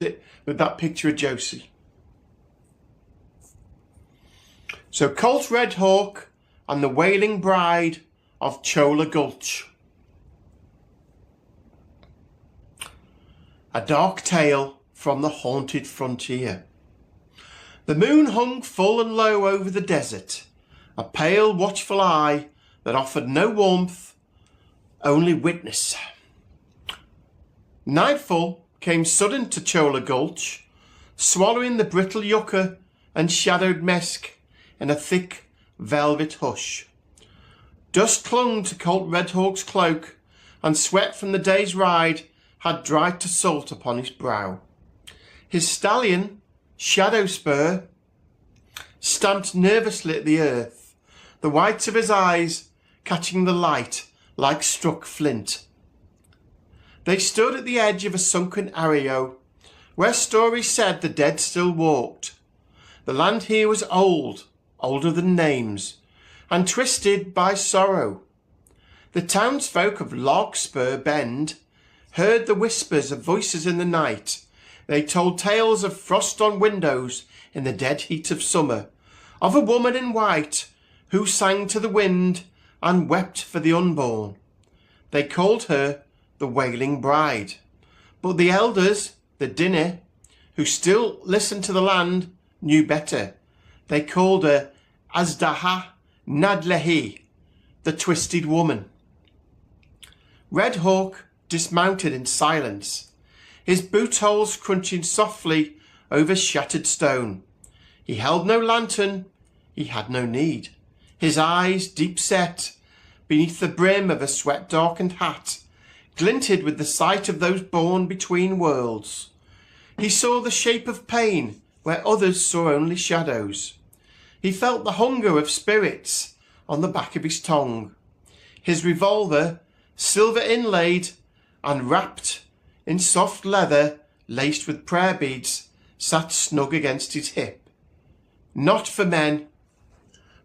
it with that picture of Josie. So Colt Redhawk and the Wailing Bride of Cholla Gulch. A dark tale from the haunted frontier. The moon hung full and low over the desert, a pale, watchful eye that offered no warmth, only witness. Nightfall came sudden to Cholla Gulch, swallowing the brittle yucca and shadowed mesk in a thick velvet hush. Dust clung to Colt Redhawk's cloak, and sweat from the day's ride had dried to salt upon his brow. His stallion, Shadow Spur, stamped nervously at the earth, the whites of his eyes catching the light like struck flint. They stood at the edge of a sunken arroyo, where stories said the dead still walked. The land here was old, older than names, and twisted by sorrow. The townsfolk of Larkspur Bend heard the whispers of voices in the night. They told tales of frost on windows in the dead heat of summer, of a woman in white who sang to the wind and wept for the unborn. They called her the Wailing Bride, but the elders, the Dineh, who still listened to the land, knew better. They called her Asdzą, Nádleehi, the Twisted Woman. Redhawk dismounted in silence, his boot holes crunching softly over shattered stone. He held no lantern, he had no need. His eyes, deep set beneath the brim of a sweat-darkened hat, glinted with the sight of those born between worlds. He saw the shape of pain where others saw only shadows. He felt the hunger of spirits on the back of his tongue. His revolver, silver inlaid and wrapped in soft leather laced with prayer beads, sat snug against his hip. Not for men,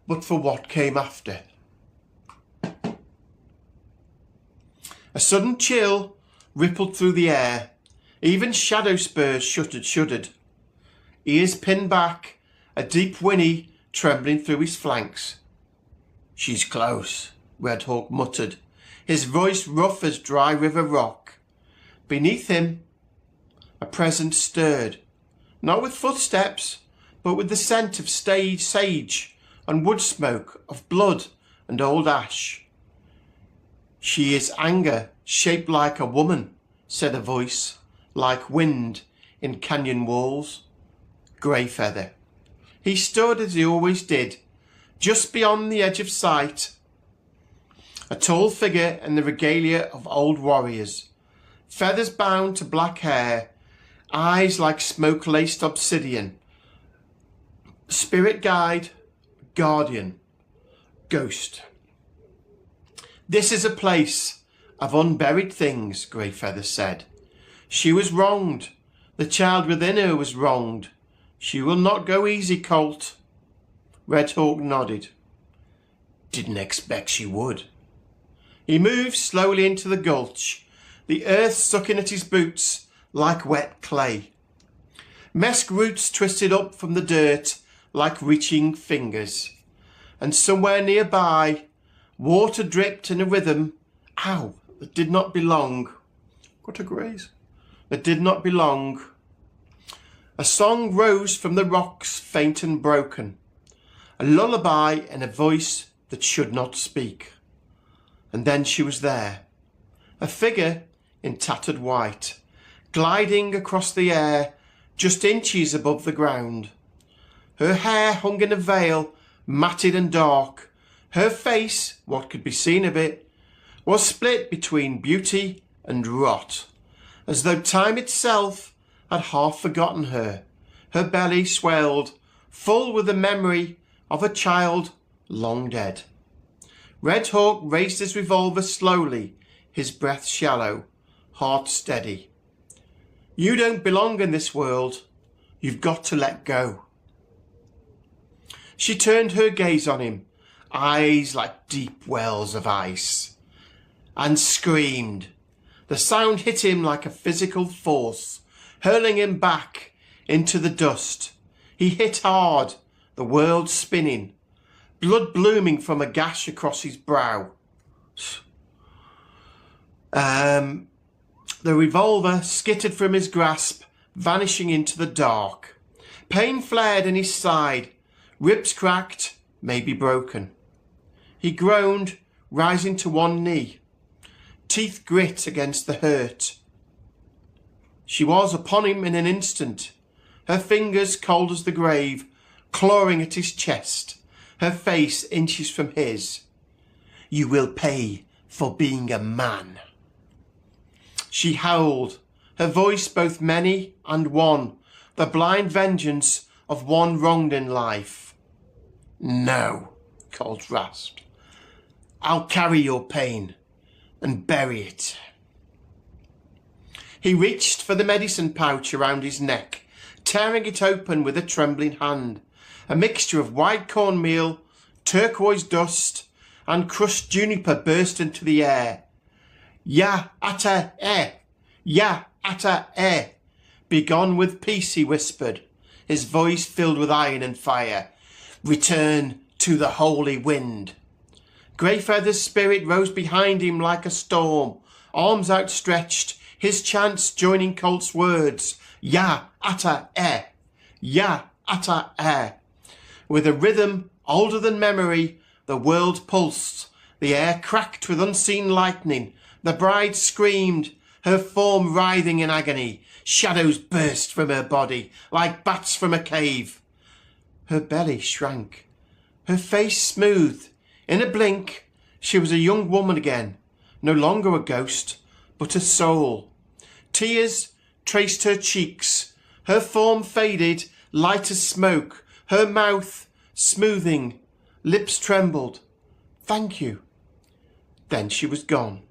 but for what came after. A sudden chill rippled through the air. Even Shadow Spurs shuddered. Ears pinned back, a deep whinny trembling through his flanks. "She's close," Redhawk muttered, his voice rough as dry river rock. Beneath him, a presence stirred, not with footsteps, but with the scent of sage and wood smoke, of blood and old ash. "She is anger, shaped like a woman," said a voice, like wind in canyon walls. Greyfeather. He stood as he always did, just beyond the edge of sight, a tall figure in the regalia of old warriors, feathers bound to black hair, eyes like smoke-laced obsidian. Spirit guide, guardian, ghost. "This is a place of unburied things," Greyfeather said. "She was wronged. The child within her was wronged. She will not go easy, Colt." Redhawk nodded. "Didn't expect she would." He moved slowly into the gulch, the earth sucking at his boots like wet clay. Mesk roots twisted up from the dirt like reaching fingers, and somewhere nearby, water dripped in a rhythm, that did not belong. What a graze! That did not belong. A song rose from the rocks, faint and broken, a lullaby in a voice that should not speak. And then she was there, a figure in tattered white, gliding across the air just inches above the ground. Her hair hung in a veil, matted and dark. Her face, what could be seen of it, was split between beauty and rot, as though time itself had half forgotten her. Her belly swelled, full with the memory of a child long dead. Redhawk raised his revolver slowly, his breath shallow, heart steady. "You don't belong in this world. You've got to let go." She turned her gaze on him, eyes like deep wells of ice, and screamed. The sound hit him like a physical force. hurling him back into the dust. He hit hard, the world spinning, blood blooming from a gash across his brow. The revolver skittered from his grasp, vanishing into the dark. Pain flared in his side, ribs cracked, maybe broken. He groaned, rising to one knee. Teeth grit against the hurt. She was upon him in an instant, her fingers cold as the grave, clawing at his chest, her face inches from his. You will pay for being a man. She howled, her voice both many and one, the blind vengeance of one wronged in life. No, Colt rasped. I'll carry your pain and bury it. He reached for the medicine pouch around his neck, tearing it open with a trembling hand. A mixture of white cornmeal, turquoise dust, and crushed juniper burst into the air. Ya ata eh, ya ata eh. Begone with peace, he whispered, his voice filled with iron and fire. Return to the holy wind. Greyfeather's spirit rose behind him like a storm, arms outstretched, his chants joining Colt's words. Ya ata eh, ya ata eh. With a rhythm older than memory, the world pulsed, the air cracked with unseen lightning. The bride screamed, her form writhing in agony. Shadows burst from her body like bats from a cave. Her belly shrank, her face smoothed. In a blink, she was a young woman again, no longer a ghost, but a soul. Tears traced her cheeks, her form faded, light as smoke, her mouth smoothing, lips trembled. Thank you. Then she was gone.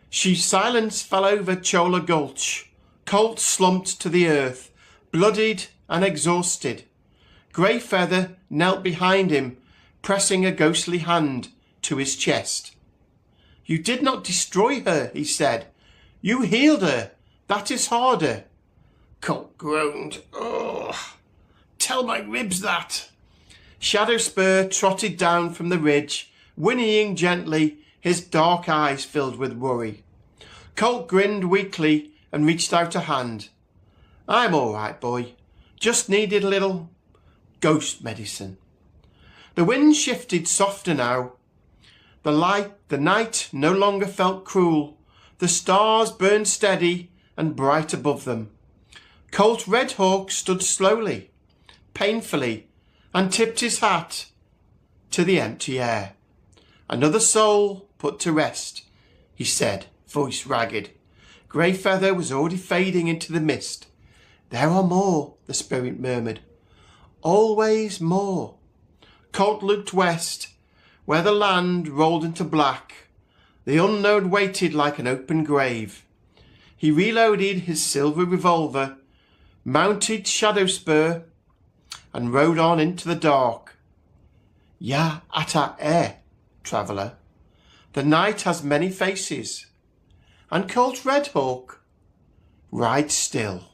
Silence fell over Cholla Gulch. Colt slumped to the earth, bloodied and exhausted. Greyfeather knelt behind him, pressing a ghostly hand to his chest. You did not destroy her, he said. You healed her. That is harder. Colt groaned. Ugh. Tell my ribs that. Shadowspur trotted down from the ridge, whinnying gently, his dark eyes filled with worry. Colt grinned weakly and reached out a hand. I'm all right, boy. Just needed a little ghost medicine. The wind shifted softer now. The night no longer felt cruel. The stars burned steady and bright above them. Colt Redhawk stood slowly, painfully, and tipped his hat to the empty air. Another soul put to rest, he said, voice ragged. Greyfeather was already fading into the mist. There are more, the spirit murmured. Always more. Colt looked west, where the land rolled into black. The unknown waited like an open grave. He reloaded his silver revolver, mounted Shadowspur, and rode on into the dark. Ya ata eh, traveller. The night has many faces, and Colt Redhawk rides still.